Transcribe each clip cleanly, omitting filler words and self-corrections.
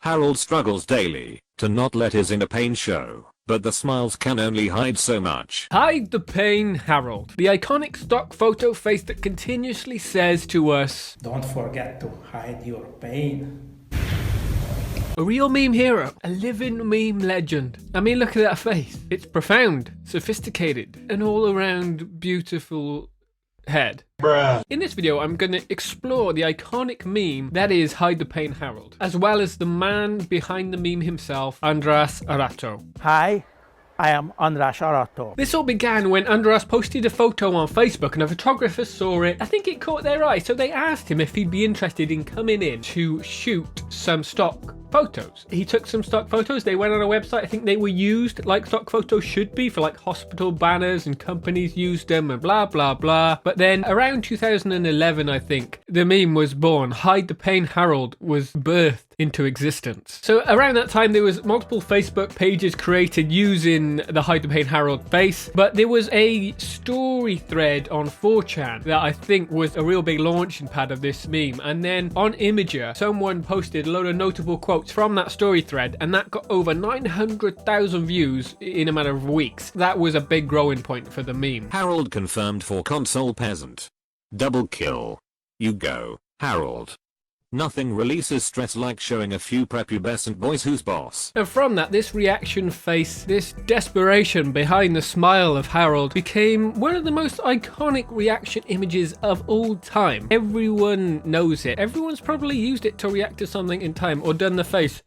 Harold struggles daily to not let his inner pain show, but the smiles can only hide so much. Hide the pain, Harold. The iconic stock photo face that continuously says to us, "Don't forget to hide your pain." A real meme hero, a living meme legend. I mean, look at that face. It's profound, sophisticated, and all around beautiful head. Bruh. In this video, I'm going to explore the iconic meme that is Hide the Pain Harold, as well as the man behind the meme himself, Andras Arato. Hi, I am Andras Arato. This all began when Andras posted a photo on Facebook and a photographer saw it. I think it caught their eye, so they asked him if he'd be interested in coming in to shoot some stock photos. He took some stock photos, they went on a website, I think they were used like stock photos should be for like hospital banners, and companies used them and blah blah blah. But then around 2011, I think, the meme was born. Hide the Pain Harold was birthed into existence. So around that time there was multiple Facebook pages created using the Hide the Pain Harold face, but there was a story thread on 4chan that I think was a real big launching pad of this meme. And then on Imager, someone posted a load of notable quotes from that story thread, and that got over 900,000 views in a matter of weeks. That was a big growing point for the meme. Harold confirmed for console peasant. Double kill. You go, Harold. Nothing releases stress like showing a few prepubescent boys who's boss. And from that, this reaction face, this desperation behind the smile of Harold became one of the most iconic reaction images of all time. Everyone knows it. Everyone's probably used it to react to something in time or done the face.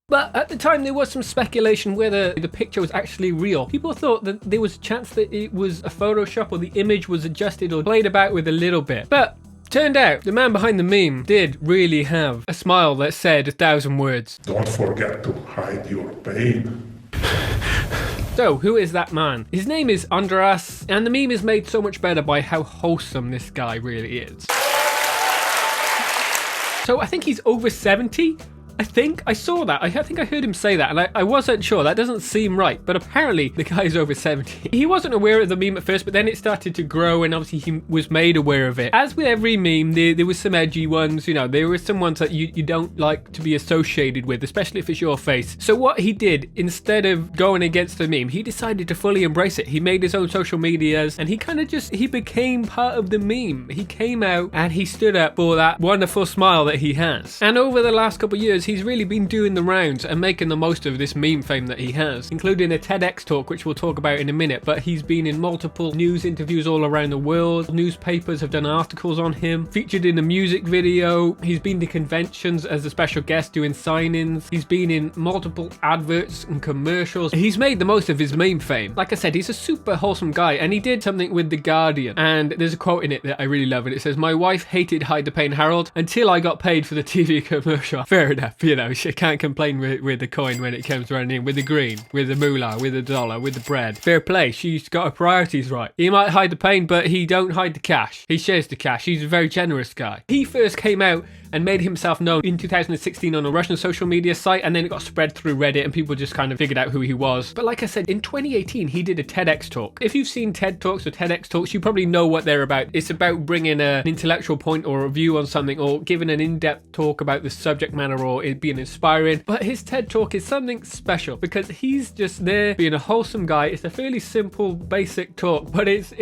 But at the time there was some speculation whether the picture was actually real. People thought that there was a chance that it was a Photoshop or the image was adjusted or played about with a little bit. But turned out the man behind the meme did really have a smile that said 1,000 words. Don't forget to hide your pain. So, who is that man? His name is Andras, and the meme is made so much better by how wholesome this guy really is. So I think he's over 70. I saw that. I think I heard him say that, and I wasn't sure. That doesn't seem right, but apparently the guy's over 70. He wasn't aware of the meme at first, but then it started to grow, and obviously he was made aware of it. As with every meme, there was some edgy ones, you know, there were some ones that you don't like to be associated with, especially if it's your face. So what he did, instead of going against the meme, he decided to fully embrace it. He made his own social medias, and he became part of the meme. He came out, and he stood up for that wonderful smile that he has. And over the last couple of years, he's really been doing the rounds and making the most of this meme fame that he has, including a TEDx talk, which we'll talk about in a minute. But he's been in multiple news interviews all around the world. Newspapers have done articles on him, featured in a music video. He's been to conventions as a special guest doing sign-ins. He's been in multiple adverts and commercials. He's made the most of his meme fame. Like I said, he's a super wholesome guy, and he did something with The Guardian, and there's a quote in it that I really love, and it says, "My wife hated Hide the Pain Harold until I got paid for the TV commercial." Fair enough, you know. She can't complain with the coin when it comes running in, with the green, with the moolah, with the dollar, with the bread. Fair play, she's got her priorities right. He might hide the pain, but he don't hide the cash. He shares the cash. He's a very generous guy. He first came out and made himself known in 2016 on a Russian social media site, and then it got spread through Reddit, and people just kind of figured out who he was. But like I said, in 2018 he did a TEDx talk. If you've seen TED Talks or TEDx Talks, you probably know what they're about. It's about bringing an intellectual point or a view on something, or giving an in-depth talk about the subject matter, or it being inspiring. But his TED Talk is something special because he's just there being a wholesome guy. It's a fairly simple, basic talk, but it's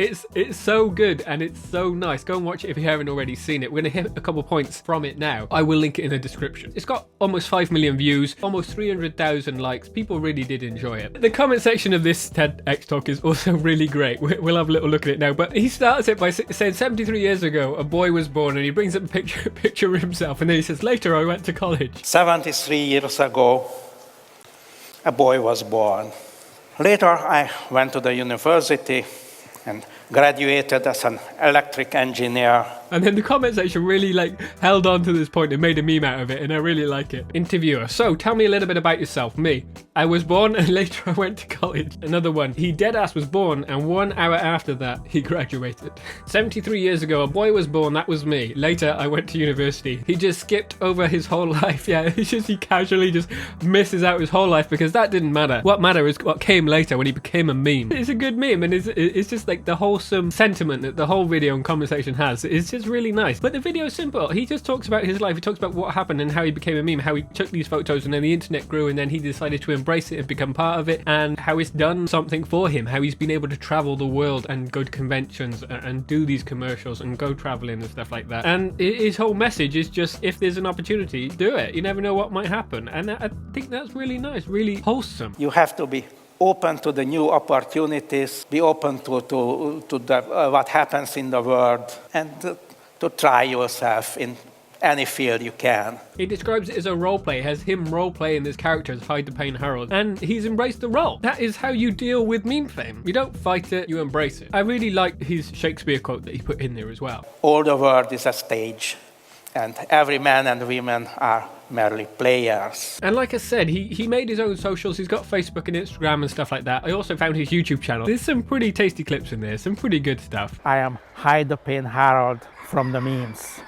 so good and it's so nice. Go and watch it if you haven't already seen it. We're gonna hit a couple points from it now. I will link it in the description. It's got almost 5 million views, almost 300,000 likes. People really did enjoy it. The comment section of this TEDx talk is also really great. We'll have a little look at it now. But he starts it by saying 73 years ago, a boy was born, and he brings up a picture of himself, and then he says, later I went to college. 73 years ago, a boy was born. Later, I went to the university and graduated as an electric engineer. And then the comment section really held on to this point and made a meme out of it, and I really like it. Interviewer: so tell me a little bit about yourself. Me: I was born and later I went to college. Another one: he deadass was born and 1 hour after that he graduated. 73 years ago, a boy was born, that was me. Later I went to university. He just skipped over his whole life. Yeah, he casually just misses out his whole life because that didn't matter. What mattered is what came later when he became a meme. It's a good meme, and it's just like the wholesome sentiment that the whole video and conversation has. It's just is really nice. But the video is simple. He just talks about his life. He talks about what happened and how he became a meme, how he took these photos and then the internet grew and then he decided to embrace it and become part of it, and how it's done something for him, how he's been able to travel the world and go to conventions and do these commercials and go traveling and stuff like that. And his whole message is just, if there's an opportunity, do it. You never know what might happen. And I think that's really nice, really wholesome. You have to be open to the new opportunities, be open to what happens in the world, and to try yourself in any field you can. He describes it as a role play, has him role playing this character as Hide the Pain Harold, and he's embraced the role. That is how you deal with meme fame. You don't fight it, you embrace it. I really like his Shakespeare quote that he put in there as well. All the world is a stage, and every man and woman are merely players. And like I said, he made his own socials. He's got Facebook and Instagram and stuff like that. I also found his YouTube channel. There's some pretty tasty clips in there, some pretty good stuff. I am Hide the Pain Harold from the memes.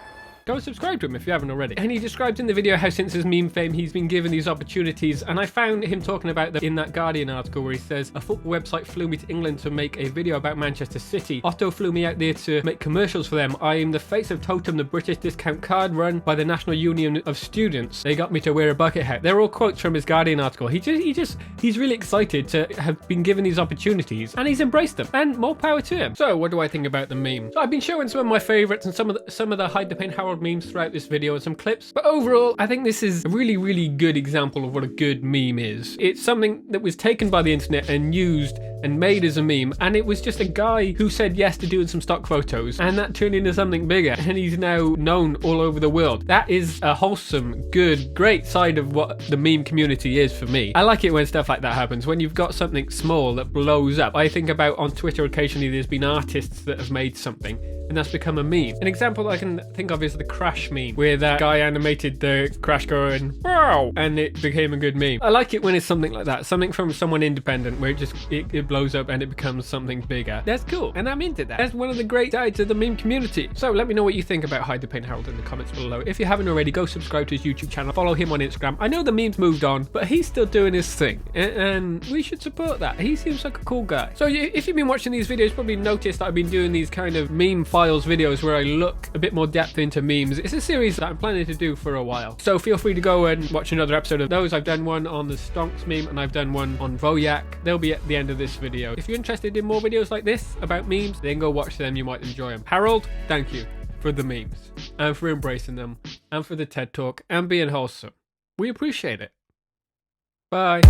Go subscribe to him if you haven't already. And he describes in the video how since his meme fame he's been given these opportunities, and I found him talking about them in that Guardian article where he says, a football website flew me to England to make a video about Manchester City. Otto flew me out there to make commercials for them. I am the face of Totem, the British discount card run by the National Union of Students. They got me to wear a bucket hat. They're all quotes from his Guardian article. He's really excited to have been given these opportunities, and he's embraced them, and more power to him. So what do I think about the meme? So I've been showing some of my favorites and some of the Hide the Pain Harold memes throughout this video and some clips, but overall I think this is a really good example of what a good meme is. It's something that was taken by the internet and used and made as a meme, and it was just a guy who said yes to doing some stock photos, and that turned into something bigger, and he's now known all over the world. That is a wholesome, good, great side of what the meme community is for me. I like it when stuff like that happens, when you've got something small that blows up. I think about on Twitter occasionally there's been artists that have made something and that's become a meme. An example I can think of is the Crash meme, where that guy animated the Crash going, wow, and it became a good meme. I like it when it's something like that, something from someone independent, where it blows up and it becomes something bigger. That's cool, and I'm into that. That's one of the great sides of the meme community. So let me know what you think about Hide the Pain Harold in the comments below. If you haven't already, go subscribe to his YouTube channel, follow him on Instagram. I know the memes moved on, but he's still doing his thing, and we should support that. He seems like a cool guy. So if you've been watching these videos, you've probably noticed that I've been doing these kind of meme files videos where I look a bit more depth into memes. It's a series that I'm planning to do for a while, so feel free to go and watch another episode of those. I've done one on the Stonks meme and I've done one on Voyak. They'll be at the end of this video. If you're interested in more videos like this about memes, then go watch them. You might enjoy them. Harold, thank you for the memes and for embracing them and for the TED Talk and being wholesome. We appreciate it. Bye.